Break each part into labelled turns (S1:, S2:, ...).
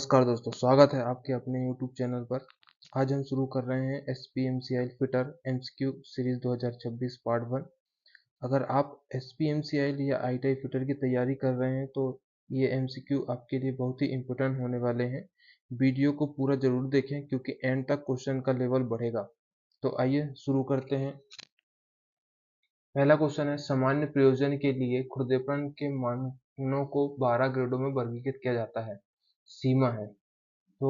S1: नमस्कार दोस्तों, स्वागत है आपके अपने YouTube चैनल पर। आज हम शुरू कर रहे हैं SPMCI fitter MCQ series 2026 part 1। अगर आप SPMCI या ITI फिटर की तैयारी कर रहे हैं तो ये MCQ आपके लिए बहुत ही इम्पोर्टेंट होने वाले हैं। वीडियो को पूरा जरूर देखें क्योंकि एंड तक क्वेश्चन का लेवल बढ़ेगा। तो आइए शुरू करते हैं। पहला क्वेश्चन है, सामान्य प्रयोजन के लिए खुरदरेपन के मानों को 12 ग्रेडों में वर्गीकृत किया जाता है। सीमा है, तो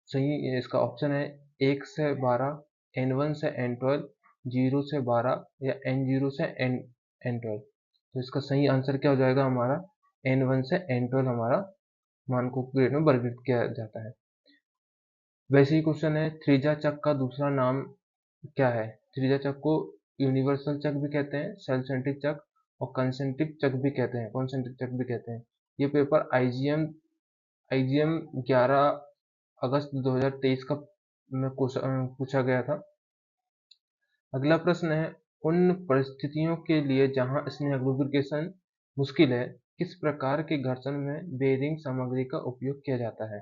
S1: सही इसका ऑप्शन है 1 से 12, N1 से N12, 0 से 12 या N0 से N12। तो इसका सही आंसर क्या हो जाएगा हमारा N1 से N12 हमारा मान को ग्रेड में वर्गीकृत किया जाता है। वैसे ही क्वेश्चन है, त्रिज्या चक का दूसरा नाम क्या है? त्रिज्या चक को यूनिवर्सल चक भी कहते हैं, सेल्फ सेंट्रिक चक और कंसेंट्रिक चक भी कहते हैं, कॉन्सेंट्रिक चक भी कहते हैं। ये पेपर आईजीएम 11 अगस्त 2023 का में पूछा गया था। अगला प्रश्न है, उन परिस्थितियों के लिए जहां स्नेहक लुब्रिकेशन मुश्किल है, किस प्रकार के घर्षण में बेरिंग सामग्री का उपयोग किया जाता है?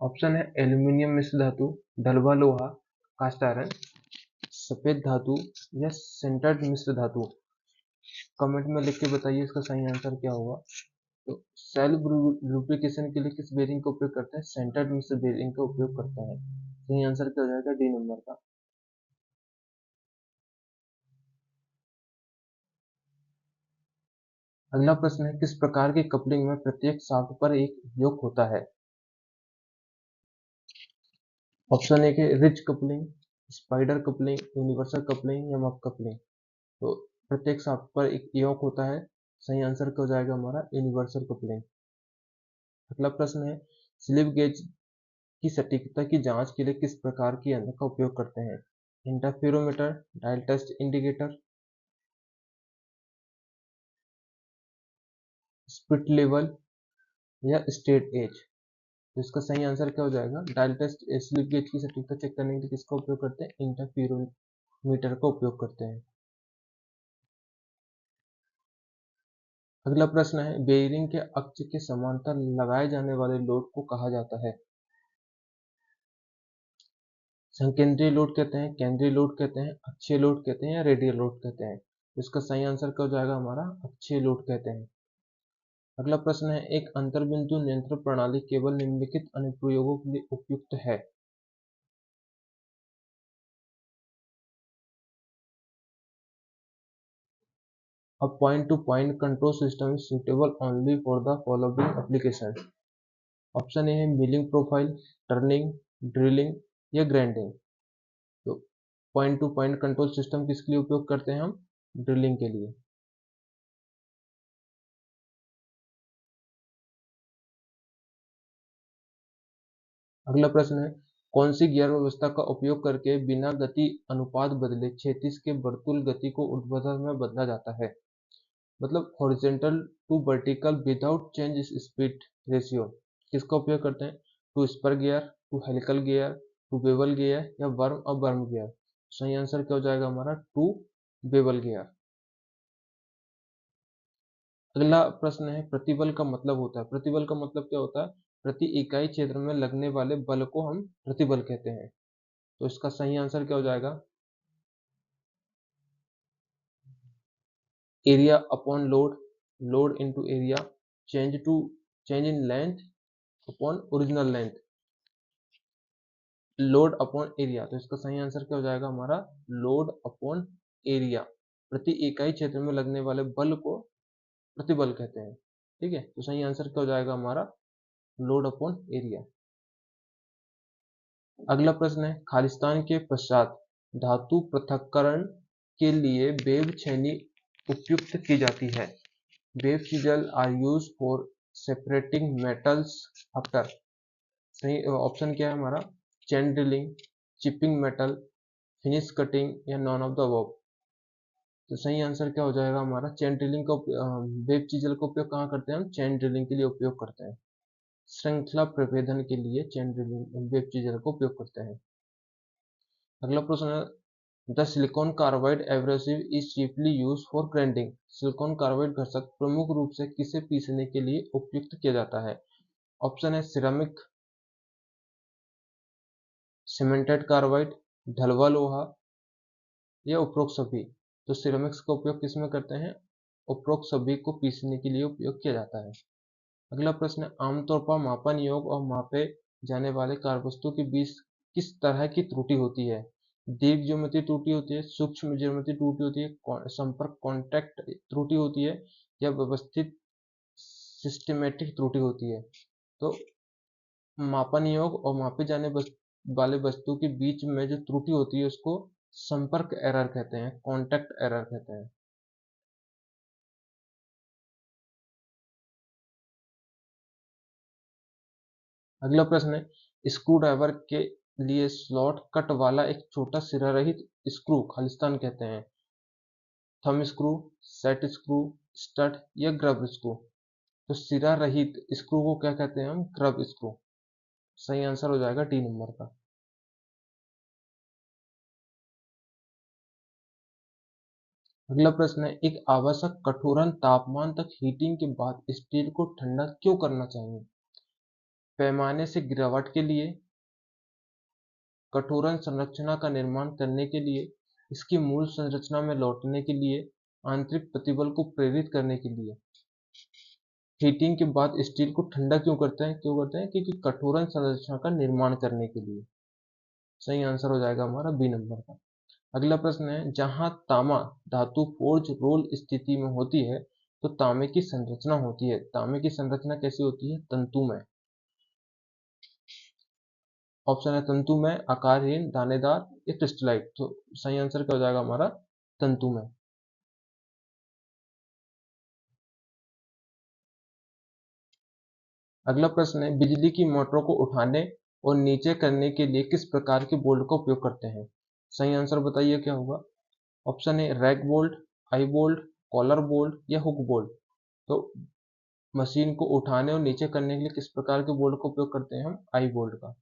S1: ऑप्शन है एल्यूमिनियम मिश्र धातु, ढलवा लोहा, कास्ट आयरन, सफेद धातु या सिंटर्ड मिश्र धातु। कमेंट में लिख के बताइए इसका सही आंसर क्या होगा। तो सेल्फ लुब्रिकेशन के लिए किस बेरिंग का उपयोग करते हैं? सेंटर्ड मिश्र बेरिंग का उपयोग करते हैं। सही आंसर क्या हो जाएगा? डी नंबर का। अगला प्रश्न है, किस प्रकार की कपलिंग में प्रत्येक शाफ्ट पर एक योक होता है? ऑप्शन ए है ridge coupling, spider coupling, universal coupling या मफ कपलिंग। तो प्रत्येक शाफ्ट पर एक योक होता है। सही आंसर क्या हो जाएगा हमारा? Universal coupling. अगला प्रश्न है, स्लिप गेज की सटीकता की जांच के लिए किस प्रकार की यंत्र का उपयोग करते हैं? Interferometer, dial test indicator, spirit level या स्ट्रेट एज। तो इसका सही आंसर क्या हो जाएगा? डायल टेस्ट स्लिप गेज की सटीकता चेक करने के लिए किसका उपयोग करते हैं? इंटरफेरोमीटर का उपयोग करते हैं। अगला प्रश्न है, बेयरिंग के अक्ष के समांतर लगाए जाने वाले लोड को कहा जाता है? संकेंद्रीय लोड कहते हैं, केंद्रीय लोड कहते हैं, अक्षीय लोड कहते हैं या रेडियल लोड कहते हैं। तो इसका सही आंसर क्या हो जाएगा हमारा? अक्षीय लोड कहते हैं। अगला प्रश्न है, एक अंतर्बिंदु नियंत्रण प्रणाली केवल निम्नलिखित अनुप्रयोगों के लिए उपयुक्त है? A point-to-point control system is suitable only for the following applications. Option A है मिलिंग प्रोफाइल, टर्निंग, ड्रिलिंग या ग्राइंडिंग। तो point two point control system किसके लिए उपयोग करते हैं हम? ड्रिलिंग के लिए। अगला प्रश्न है, कौन सी गियर व्यवस्था का उपयोग करके बिना गति अनुपात बदले क्षैतिज के वर्तुल गति को ऊर्ध्वाधर में बदला जाता है? मतलब horizontal to vertical without change speed ratio. किसका उपयोग करते हैं? To spur gear, to helical gear, to bevel gear या वर्म और बर्म गियर। सही आंसर क्या हो जाएगा हमारा? To bevel gear. अगला प्रश्न है, प्रतिबल का मतलब होता है, प्रतिबल का मतलब क्या होता है? प्रति इकाई क्षेत्र में लगने वाले बल को हम प्रतिबल कहते हैं। तो इसका सही आंसर क्या हो जाएगा? Area upon load, load into area, change in length upon original length, load upon area. तो इसका सही आंसर क्या हो जाएगा हमारा? Load upon area. प्रति इकाई क्षेत्र में लगने वाले बल को प्रतिबल कहते हैं। ठीक है, तो सही आंसर क्या हो जाएगा हमारा? Load upon area. अगला प्रश्न है, खालिस्तान के पश्चात धातु पृथक्करण के लिए वेब छेनी उपयुक्त की जाती है? Web chisel are use for separating metals after. सही ऑप्शन क्या है हमारा? Chain drilling, chipping metal, finish cutting या नॉन ऑफ द अबव। तो सही आंसर क्या हो जाएगा हमारा? चैन ड्रिलिंग का वेब चीजल का उपयोग कहाँ करते हैं हम? चैन ड्रिलिंग के लिए उपयोग करते हैं। श्रृंखला प्रभेदन के लिए चैन ड्रिलिंग वेब चीजल का उपयोग करते हैं। अगला प्रश्न है, the silicon carbide abrasive is cheaply use for grinding. Silicon carbide घर्षक प्रमुख रूप से किसे पीसने के लिए उपयुक्त किया जाता है? ऑप्शन है सिरेमिक, सीमेंटेड कार्बाइड, ढलवा लोहा या उपरोक्त सभी। तो सिरेमिक्स का उपयोग किस में करते हैं? उपरोक्त सभी को पीसने के लिए उपयोग किया जाता है। अगला प्रश्न है, आमतौर पर मापन योग्य और मापे जाने वाले कार्यवस्तु के बीच किस तरह की त्रुटि होती है? दीर्घ ज्यामितीय त्रुटि होती है, सूक्ष्म ज्यामितीय त्रुटि होती है, संपर्क कॉन्टैक्ट त्रुटि होती है या व्यवस्थित सिस्टमेटिक त्रुटि होती है? तो मापन योग्य और मापे जाने वाले वस्तु के बीच में जो त्रुटि होती है उसको संपर्क एरर कहते हैं, कॉन्टैक्ट एरर कहते हैं। अगला प्रश्न है, स्क्रू ड्राइवर के लिए स्लॉट कट वाला एक छोटा सिरा रहित स्क्रू खालिस्तान कहते हैं? Thumb screw, set screw, stud या ग्रब स्क्रू? तो सिरा रहित स्क्रू को क्या कहते हैं हम? Grub screw. सही आंसर हो जाएगा डी नंबर का। अगला प्रश्न है, एक आवश्यक कठोरन तापमान तक हीटिंग के बाद स्टील को ठंडा क्यों करना चाहिए? पैमाने से गिरावट के लिए, कठोरन संरचना का निर्माण करने के लिए, इसकी मूल संरचना में लौटने के लिए, आंतरिक प्रतिबल को प्रेरित करने के लिए। हीटिंग के बाद स्टील को ठंडा क्यों करते हैं? क्योंकि कठोरन संरचना का निर्माण करने के लिए। सही आंसर हो जाएगा हमारा बी नंबर का। अगला प्रश्न है, जहां तांबा धातु फोर्ज रोल स्थिति में होती है तो तांबे की संरचना होती है। तांबे की संरचना कैसी होती है? तंतु में। ऑप्शन है तंतु में, आकारहीन, दानेदार या क्रिस्टलाइट। तो सही आंसर क्या हो जाएगा हमारा? तंतु में। अगला प्रश्न है, बिजली की मोटरों को उठाने और नीचे करने के लिए किस प्रकार के बोल्ट का उपयोग करते हैं? सही आंसर बताइए क्या होगा? ऑप्शन है rack bolt, eye bolt, collar bolt या हुक बोल्ट। तो मशीन को उठाने और नीचे करने के लिए किस प्रकार के बोल्ट का उपयोग करते हैं हम? आई बोल्ट का।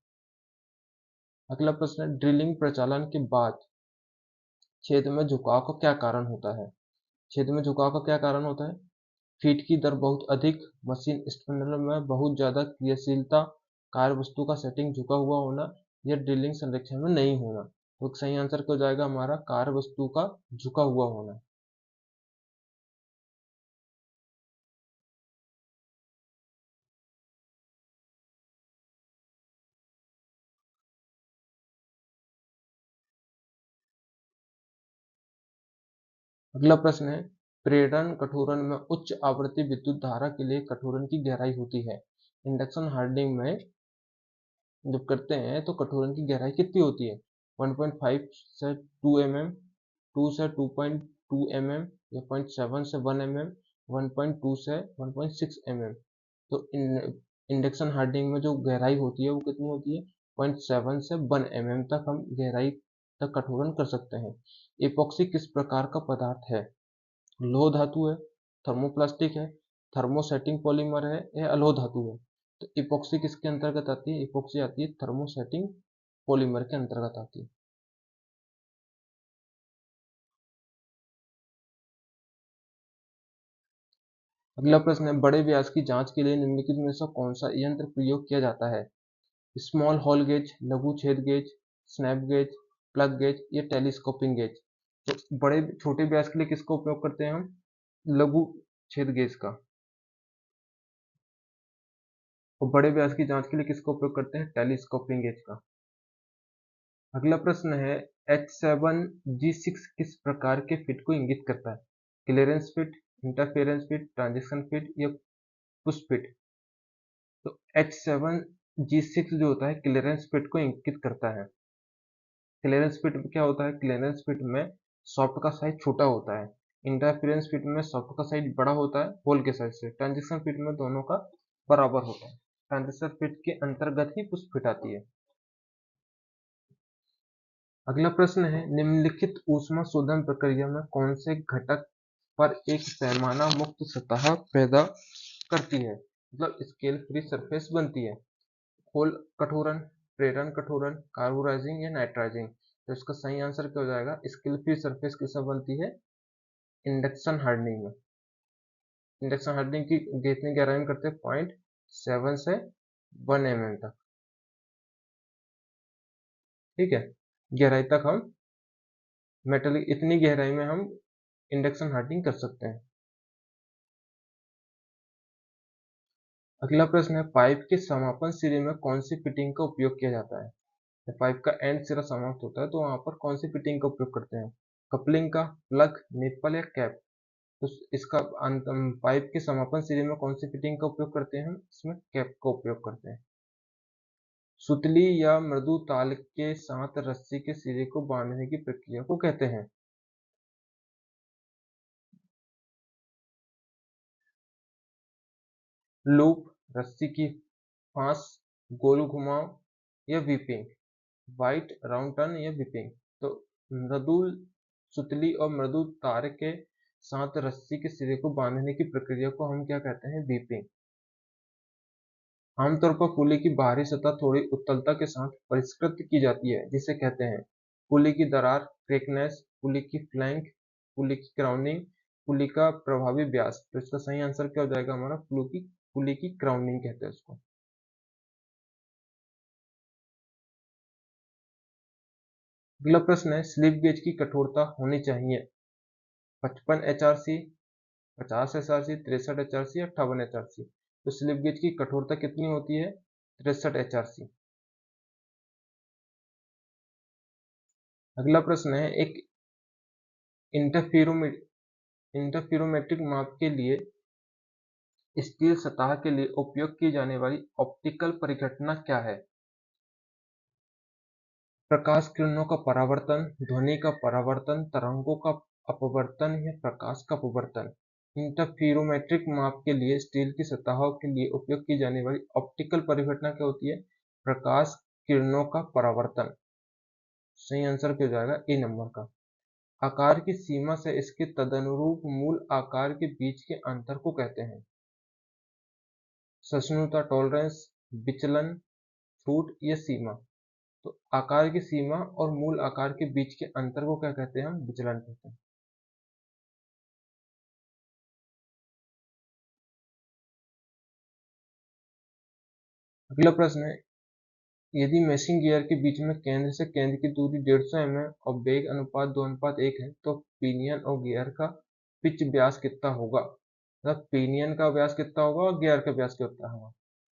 S1: अगला प्रश्न है, ड्रिलिंग प्रचालन के बाद छेद में झुकाव का क्या कारण होता है? छेद में झुकाव का क्या कारण होता है? फीड की दर बहुत अधिक, मशीन स्पिंडल में बहुत ज्यादा क्रियाशीलता, कार्य वस्तु का सेटिंग झुका हुआ होना या ड्रिलिंग संरक्षण में नहीं होना। तो सही आंसर क्या हो जाएगा हमारा? कार्य वस्तु का झुका हुआ होना। अगला प्रश्न है, प्रेरण कठोरण में उच्च आवृत्ति विद्युत धारा के लिए कठोरण की गहराई होती है। इंडक्शन हार्डनिंग में जब करते हैं तो कठोरण की गहराई कितनी होती है? 1.5 से 2 mm, 2 से 2.2 mm या 0.7 से 1 mm, 1.2 से 1.6 mm। तो इंडक्शन हार्डनिंग में जो गहराई होती है वो कितनी होती है? 0.7 से 1 mm तक हम गहराई तक कठोरण कर सकते हैं। एपॉक्सी किस प्रकार का पदार्थ है? लोह धातु है, थर्मोप्लास्टिक है, थर्मोसेटिंग पॉलीमर है या अलोह धातु है? तो इपॉक्सी किसके अंतर्गत आती है? इपॉक्सी आती है थर्मोसेटिंग पॉलीमर के अंतर्गत आती है। अगला प्रश्न है, बड़े व्यास की जांच के लिए निम्नलिखित में से कौन सा यंत्र प्रयोग किया जाता है? स्मॉल होल गेज, लघु छेद gauge, snap gauge, plug gauge या टेलीस्कोपिंग गेज? तो बड़े छोटे व्यास के लिए किसका उपयोग करते हैं हम? लघु छेद गेज का। और बड़े व्यास की जांच के लिए किसका उपयोग करते हैं? टेलीस्कोपिंग गेज का। अगला प्रश्न है, H7G6 किस प्रकार के फिट को इंगित करता है? Clearance fit, interference fit, transition fit या पुश फिट? तो H7G6 जो होता है क्लीयरेंस फिट को इंगित करता है। क्लीयरेंस फिट में क्या होता है? क्लीयरेंस फिट में सॉफ्ट का साइज छोटा होता है, इंटरफेरेंस फिट में सॉफ्ट का साइज बड़ा होता है होल के साइज से, ट्रांजिशन फिट में दोनों का बराबर होता है। ट्रांजिशन फिट के अंतर्गत ही पुश फिट आती है। अगला प्रश्न है, निम्नलिखित ऊष्मा शोधन प्रक्रिया में कौन से घटक पर एक पैमाना मुक्त सतह पैदा करती है? मतलब स्केल फ्री सरफेस बनती है। खोल कठोरण, प्रेरण कठोरण, कार्बोराइजिंग या नाइट्राइजिंग? तो इसका सही आंसर क्या हो जाएगा? स्किल फ्री सरफेस किसमें बनती है? इंडक्शन हार्डनिंग में। इंडक्शन हार्डनिंग की कितनी गहराई में करते हैं? 0.7 से 1 mm तक। ठीक है, गहराई तक हम मेटल, इतनी गहराई में हम इंडक्शन हार्डनिंग कर सकते हैं। अगला प्रश्न है, पाइप के समापन सिरे में कौन सी फिटिंग का उपयोग किया जाता है? जब पाइप का एंड सिरा समाप्त होता है तो वहां पर कौन सी फिटिंग का उपयोग करते हैं? कपलिंग का, प्लग, निप्पल या कैप? तो इसका पाइप के समापन सिरे में कौन सी फिटिंग का उपयोग करते हैं हम? इसमें कैप का उपयोग करते हैं। सुतली या मृदु ताल के साथ रस्सी के सिरे को बांधने की प्रक्रिया को कहते हैं? लूप, रस्सी की फांस, गोल घुमाव या व्हीपिंग? वाइट, राउंड टर्न या व्हीपिंग? तो मृदु सुतली और मृदु तार के साथ रस्सी के सिरे को बांधने की प्रक्रिया को हम क्या कहते हैं? व्हीपिंग। आमतौर पर पुली की बाहरी सतह थोड़ी उत्तलता के साथ परिष्कृत की जाती है, जिसे कहते हैं पुली की दरार, क्रैकनेस, पुली की फ्लैंक, पुली की क्राउनिंग, पुली का प्रभावी व्यास। तो इसका सही आंसर क्या हो जाएगा हमारा? पुली की क्राउनिंग कहते हैं उसको। अगला प्रश्न है, स्लिप गेज की कठोरता होनी चाहिए 55 HRC, 50 SRC, 63 HRC या 58 HRC? तो स्लिप गेज की कठोरता कितनी होती है? 63 HRC। अगला प्रश्न है, एक इंटरफेरोमेट्रिक माप के लिए स्टील सतह के लिए उपयोग की जाने वाली ऑप्टिकल परिघटना क्या है? प्रकाश किरणों का परावर्तन, ध्वनि का परावर्तन, तरंगों का अपवर्तन या प्रकाश का अपवर्तन? इंटरफेरोमेट्रिक माप के लिए स्टील की सतहों के लिए उपयोग की जाने वाली ऑप्टिकल परिघटना क्या होती है? प्रकाश किरणों का परावर्तन। सही आंसर क्या हो जाएगा? ए नंबर का। आकार की सीमा से इसके तदनुरूप मूल आकार के बीच के अंतर को कहते हैं? सहिष्णुता, टॉलरेंस, विचलन, छूट या सीमा? तो आकार की सीमा और मूल आकार के बीच के अंतर को क्या कहते हैं? हम विचलन कहते हैं। अगला प्रश्न है, यदि मेशिंग गियर के बीच में केंद्र से केंद्र की दूरी 150 mm और वेग अनुपात 2:1 है तो पिनियन और गियर का पिच व्यास कितना होगा? मतलब पिनियन का व्यास कितना होगा और गियर का व्यास कितना होगा?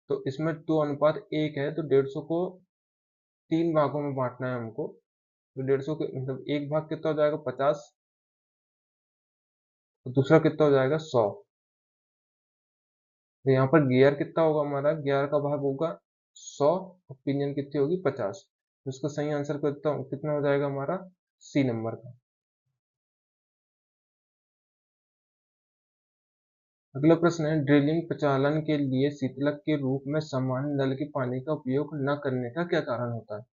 S1: तो इसमें 2:1 है, तो 150 को 3 भागों में बांटना है हमको। तो 150 के मतलब एक भाग कितना हो जाएगा? 50। तो दूसरा कितना हो जाएगा? 100। तो यहाँ पर गियर कितना होगा हमारा? गियर का भाग होगा 100, ओपिनियन कितनी होगी? 50। तो इसका सही आंसर कितना कितना हो जाएगा हमारा? सी नंबर का। अगला प्रश्न है, ड्रिलिंग प्रचालन के लिए शीतलक के रूप में सामान्य नल के पानी का उपयोग न करने का क्या कारण होता है?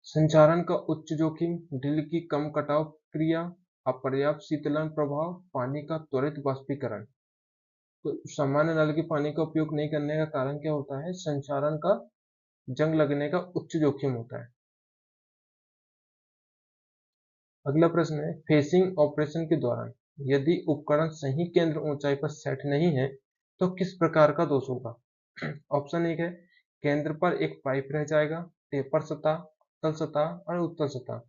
S1: संचारण का उच्च जोखिम, ड्रिल की कम कटाव क्रिया, अपर्याप्त शीतलन प्रभाव, पानी का त्वरित वाष्पीकरण? तो सामान्य नल के पानी का उपयोग नहीं करने का कारण क्या होता है? संचारण का जंग लगने का उच्च जोखिम होता है। अगला प्रश्न है, फेसिंग ऑपरेशन के दौरान यदि उपकरण सही केंद्र ऊंचाई पर सेट नहीं है तो किस प्रकार का दोष होगा? ऑप्शन 1 है, केंद्र पर एक पाइप रह जाएगा, टेपर सतह, तल सतह और उत्तल सतह।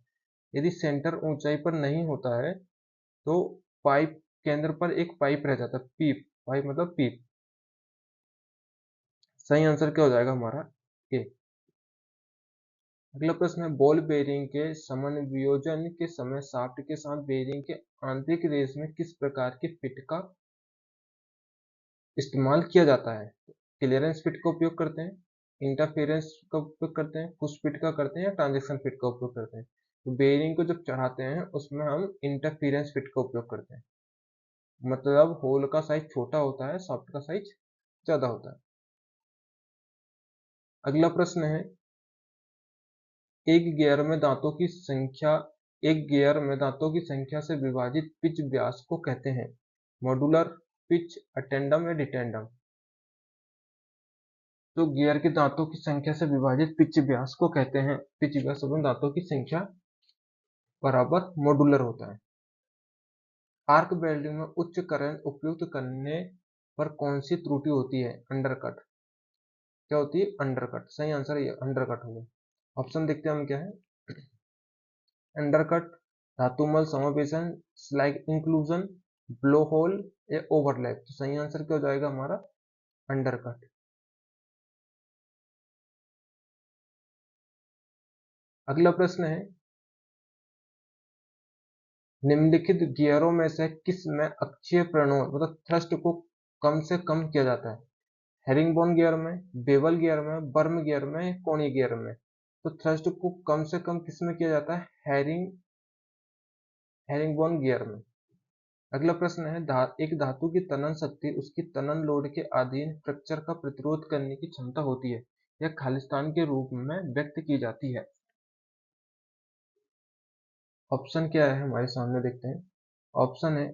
S1: यदि सेंटर ऊंचाई पर नहीं होता है तो पाइप केंद्र पर एक पाइप रह जाता है, पीप, पाइप मतलब पीप। सही आंसर क्या हो जाएगा हमारा? ए। अगला प्रश्न है, बॉल बेयरिंग के समन्वयोजन के समय शाफ्ट के साथ बेयरिंग के आंतरिक रेस में किस प्रकार के फिट का इस्तेमाल किया जाता है? क्लियरेंस फिट का उपयोग करते हैं, इंटरफेरेंस का उपयोग करते हैं, पुश फिट का करते हैं या ट्रांजैक्शन फिट का उपयोग करते हैं? तो बेयरिंग को जब चढ़ाते हैं उसमें हम इंटरफेरेंस फिट का उपयोग करते हैं। मतलब होल का साइज छोटा होता है, शाफ्ट का साइज ज्यादा होता है। अगला प्रश्न है, एक गियर में दांतों की संख्या एक गियर में दांतों की संख्या से विभाजित पिच व्यास को कहते हैं? मॉड्यूलर, पिच, अटेंडम या डिटेंडम? तो गियर के दांतों की संख्या से विभाजित पिच व्यास को कहते हैं, पिच व्यास अपन दांतों की संख्या बराबर मॉड्यूलर होता है। आर्क वेल्डिंग में उच्च करंट उपयुक्त करने पर कौन सी त्रुटि होती है? अंडरकट। क्या होती है? अंडरकट। सही आंसर ये अंडरकट होगा। ऑप्शन देखते हैं हम क्या है। अंडरकट, धातुमल समावेशन, स्लाइड इंक्लूजन, ब्लो होल या ओवरलैप। तो सही आंसर क्या हो जाएगा हमारा? अंडरकट। अगला प्रश्न है, निम्नलिखित गियरों में से किस में अक्षीय प्रणोदन मतलब थ्रस्ट को कम से कम किया जाता है? हेरिंगबोन गियर में, बेवल गियर में, बर्म गियर में, कोनी गियर में। तो थ्रस्ट को कम से कम किस में किया जाता है? हेरिंगबोन गियर में। अगला प्रश्न है, एक धातु की तनन शक्ति उसकी तनन लोड के अधीन फ्रैक्चर का प्रतिरोध करने की क्षमता होती है। यह खालिस्तान के रूप में व्यक्त की जाती है। ऑप्शन क्या है हमारे सामने देखते हैं। ऑप्शन है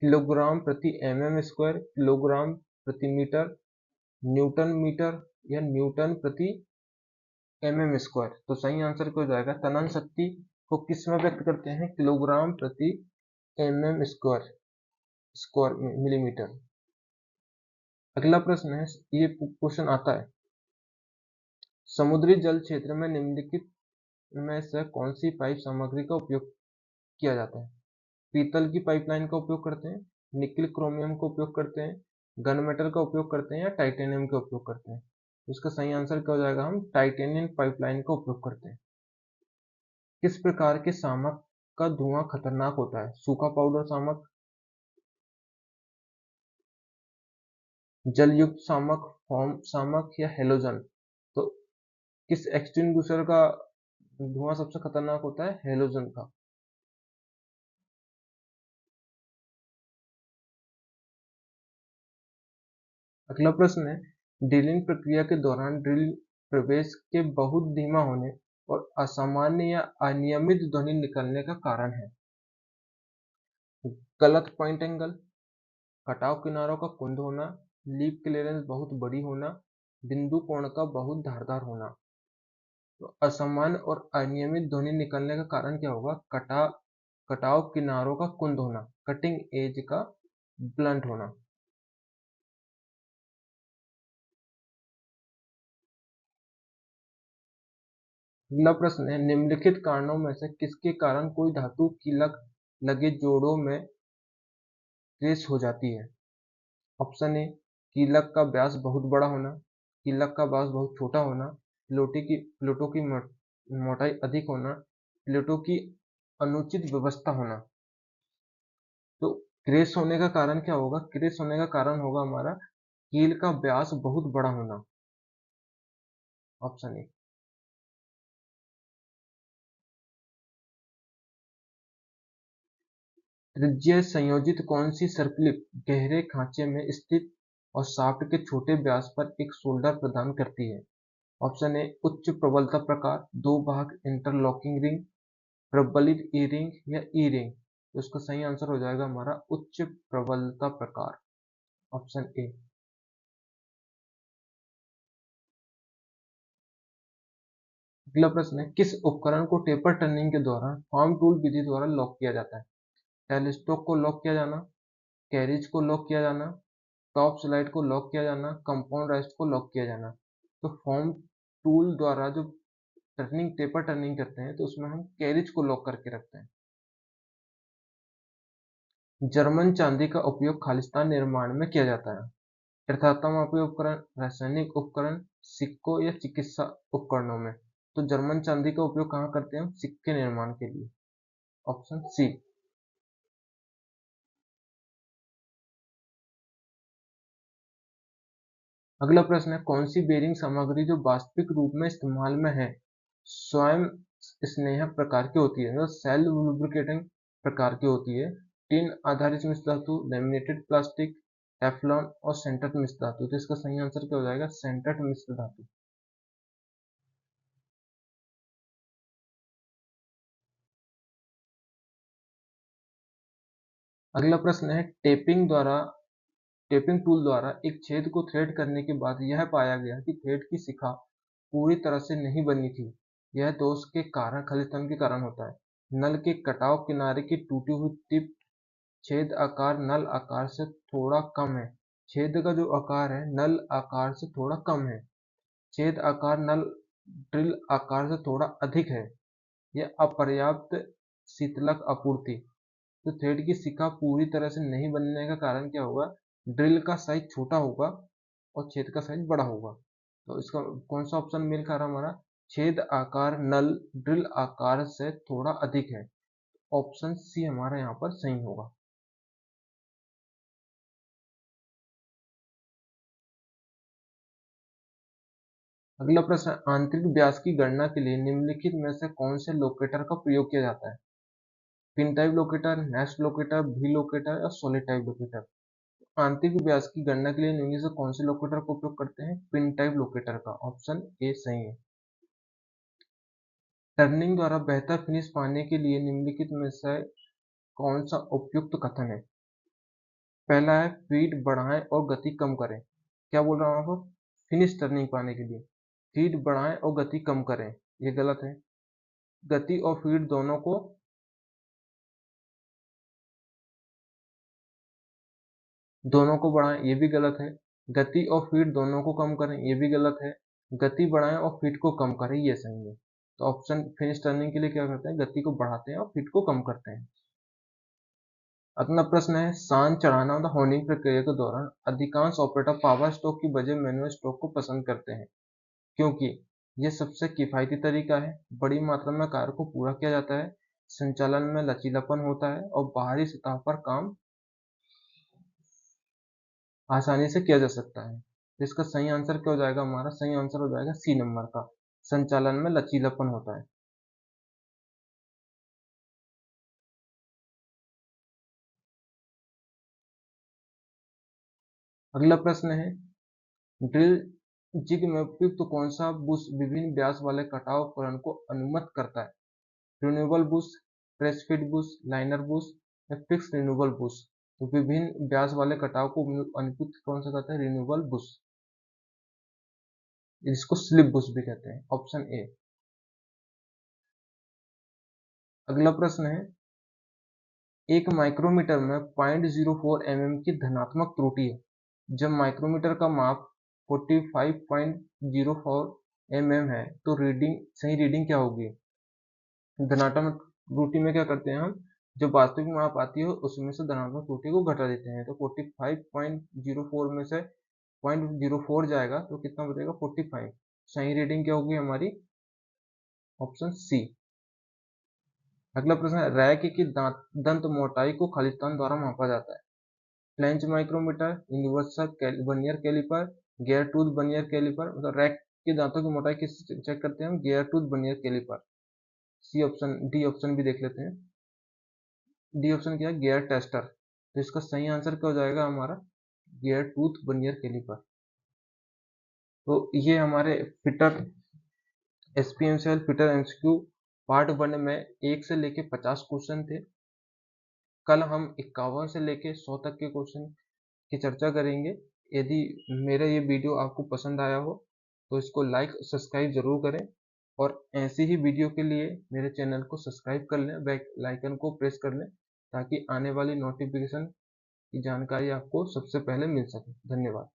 S1: किलोग्राम प्रति mm², किलोग्राम प्रति मीटर, न्यूटन मीटर या न्यूटन प्रति mm²। तो सही आंसर क्या हो जाएगा? तनन शक्ति को किस में व्यक्त करते हैं? किलोग्राम प्रति mm², स्क्वायर मिलीमीटर। अगला प्रश्न है, ये क्वेश्चन आता है, समुद्री जल क्षेत्र में निम्नलिखित में से कौन सी पाइप सामग्री का उपयोग किया जाता है? पीतल की पाइपलाइन का उपयोग करते हैं, निकिल क्रोमियम का उपयोग करते हैं, गन मेटल का उपयोग करते हैं या टाइटेनियम का उपयोग करते हैं? इसका सही आंसर क्या हो जाएगा? हम टाइटेनियम पाइपलाइन का उपयोग करते हैं। किस प्रकार के शामक का धुआं खतरनाक होता है? सूखा पाउडर शामक, जलयुक्त शामक, फोम शामक या हेलोजन? तो किस एक्सटिंग्विशर का धुआं सबसे खतरनाक होता है? हेलोजन का। अगला प्रश्न है, ड्रिलिंग प्रक्रिया के दौरान ड्रिल प्रवेश के बहुत धीमा होने और असामान्य या अनियमित ध्वनि निकलने का कारण है? गलत पॉइंट एंगल, कटाव किनारों का कुंद होना, लीफ क्लियरेंस बहुत बड़ी होना, बिंदु कोण का बहुत धारदार होना। तो असामान्य और अनियमित ध्वनि निकलने का कारण क्या होगा? कटाव किनारों का कुंद होना, कटिंग एज का ब्लंट होना। अगला प्रश्न है, निम्नलिखित कारणों में से किसके कारण कोई धातु कीलक लगे जोड़ों में क्रेश हो जाती है? ऑप्शन ए, कीलक का व्यास बहुत बड़ा होना, कीलक का व्यास बहुत छोटा होना, प्लेटों की मोटाई अधिक होना, प्लेटों की अनुचित व्यवस्था होना। तो क्रेश होने का कारण क्या होगा? क्रेश होने का कारण होगा हमारा कील का व्यास बहुत बड़ा होना। Option A. त्रिज्यीय संयोजित कौन सी सर्पिल गहरे खांचे में स्थित और शाफ्ट के छोटे व्यास पर एक शोल्डर प्रदान करती है? ऑप्शन ए, उच्च प्रबलता प्रकार, दो भाग इंटरलॉकिंग रिंग, प्रबलित ई रिंग या ई रिंग। तो इसका सही आंसर हो जाएगा हमारा उच्च प्रबलता प्रकार। Option A. अगला प्रश्न है, किस उपकरण को टेपर टर्निंग के दौरान फार्म टूल विधि द्वारा लॉक किया जाता है? टेलीस्टोक को लॉक किया जाना, कैरिज को लॉक किया जाना, टॉप स्लाइड को लॉक किया जाना, कंपाउंड रेस्ट को लॉक किया जाना। तो फॉर्म टूल द्वारा जो टर्निंग टेपर टर्निंग करते हैं तो उसमें हम कैरिज को लॉक करके रखते हैं। जर्मन चांदी का उपयोग खालिस्तान निर्माण में किया जाता है। यथार्थमापी उपकरण, रासायनिक उपकरण, सिक्कों या चिकित्सा उपकरणों में। तो जर्मन चांदी का उपयोग कहाँ करते हैं हम? सिक्के निर्माण के लिए। Option C. अगला प्रश्न है, कौन सी बेरिंग सामग्री जो वास्तविक रूप में इस्तेमाल में है स्वयं स्नेहक प्रकार की होती है, मतलब सेल्फ लुब्रिकेटिंग प्रकार की होती है? टिन आधारित मिश्र धातु, लेमिनेटेड प्लास्टिक, टेफ्लॉन और सेंटर्ड मिश्र धातु। तो इसका सही आंसर क्या हो जाएगा? सेंटर्ड मिश्र धातु। अगला प्रश्न है, टेपिंग द्वारा टेपिंग टूल द्वारा एक छेद को थ्रेड करने के बाद यह पाया गया कि थ्रेड की शिखा पूरी तरह से नहीं बनी थी। यह दोष के कारण खलितन के कारण होता है। नल के कटाव किनारे की टूटी हुई टिप छेद आकार नल आकार से थोड़ा कम है। छेद का जो आकार है नल आकार से थोड़ा कम है। छेद आकार नल ड्रिल आकार से थोड़ा अधिक है। यह अपर्याप्त शीतलक आपूर्ति। तो थ्रेड की शिखा पूरी तरह से नहीं बनने का कारण क्या होगा? ड्रिल का साइज छोटा होगा और छेद का साइज बड़ा होगा। तो इसका कौन सा ऑप्शन मेल खा रहा हमारा? छेद आकार नल ड्रिल आकार से थोड़ा अधिक है। ऑप्शन सी हमारा यहाँ पर सही होगा। अगला प्रश्न, आंतरिक व्यास की गणना के लिए निम्नलिखित में से कौन से लोकेटर का प्रयोग किया जाता है? Pin type locator, nest locator, भी लोकेटर या सॉलिड टाइप लोकेटर? आंतरिक व्यास की गणना के लिए निम्नलिखित से कौन से लोकेटर का उपयोग करते हैं? पिन टाइप लोकेटर का। ऑप्शन ए सही है। टर्निंग द्वारा बेहतर फिनिश पाने के लिए निम्नलिखित में से कौन सा उपयुक्त कथन है? पहला है फीड बढ़ाएं और गति कम करें। क्या बोल रहा हूं आपको? फिनिश टर्निंग पाने के लिए फीड बढ़ाएं और गति कम करें, ये गलत है। गति और फीड दोनों को बढ़ाएं, ये भी गलत है। गति और फीड दोनों को कम करें, ये भी गलत है। गति बढ़ाएं और फीड को कम करें, ये सही है। तो ऑप्शन फिनिश टर्निंग के लिए क्या करते हैं? गति को बढ़ाते हैं और फीड को कम करते हैं। अगला प्रश्न है, सान चढ़ाना मतलब होनिंग प्रक्रिया के दौरान अधिकांश ऑपरेटर पावर स्ट्रोक की बजाय मैनुअल स्ट्रोक को पसंद करते हैं, क्योंकि यह सबसे किफायती तरीका है, बड़ी मात्रा में कार्य को पूरा किया जाता है, संचालन में लचीलापन होता है और बाहरी सतह पर काम आसानी से किया जा सकता है। तो इसका सही आंसर क्या हो जाएगा? हमारा सही आंसर हो जाएगा सी नंबर का, संचालन में लचीलापन होता है। अगला प्रश्न है, ड्रिल जिग में उपयुक्त कौन सा बुश विभिन्न व्यास वाले कटाव उपकरण को अनुमत करता है? Renewable Bush, press feed Bush, liner Bush या फिक्स रिन्यूएबल बुश? तो विभिन्न व्यास वाले कटाव को अनुमत कौन सा कहता है? रिन्यूएबल बुश, इसको स्लिप बुश भी कहते हैं। Option A. अगला प्रश्न है, एक माइक्रोमीटर में 0.04 mm की धनात्मक त्रुटि है। जब माइक्रोमीटर का माप 45.04 mm है तो सही रीडिंग क्या होगी? धनात्मक त्रुटि में क्या करते हैं हम? जो वास्तविक माप आती है उसमें से धनात्मक त्रुटि को घटा देते हैं। तो 45.04 में से 0.04 जाएगा तो कितना बचेगा? 45। सही रीडिंग क्या होगी हमारी? Option C. अगला प्रश्न है, रैक की दंत मोटाई को खालिस्तान द्वारा मापा जाता है। Flange micrometer, universal vernier caliper, gear tooth vernier caliper? मतलब रैक के दांतों की मोटाई किस चेक करते हैं हम? Gear tooth vernier caliper. C option, D option भी देख लेते हैं। डी ऑप्शन क्या है? Gear tester. तो इसका सही आंसर क्या हो जाएगा हमारा? Gear tooth vernier caliper. तो ये हमारे fitter SPMCL fitter MCQ part 1 में 1 से लेके 50 क्वेश्चन थे। कल हम 51 से लेके 100 तक के क्वेश्चन की चर्चा करेंगे। यदि मेरा ये वीडियो आपको पसंद आया हो तो इसको लाइक सब्सक्राइब जरूर करें और ऐसी ही वीडियो के लिए मेरे चैनल को सब्सक्राइब कर लें, बेल आइकन को प्रेस कर लें ताकि आने वाली नोटिफिकेशन की जानकारी आपको सबसे पहले मिल सके। धन्यवाद।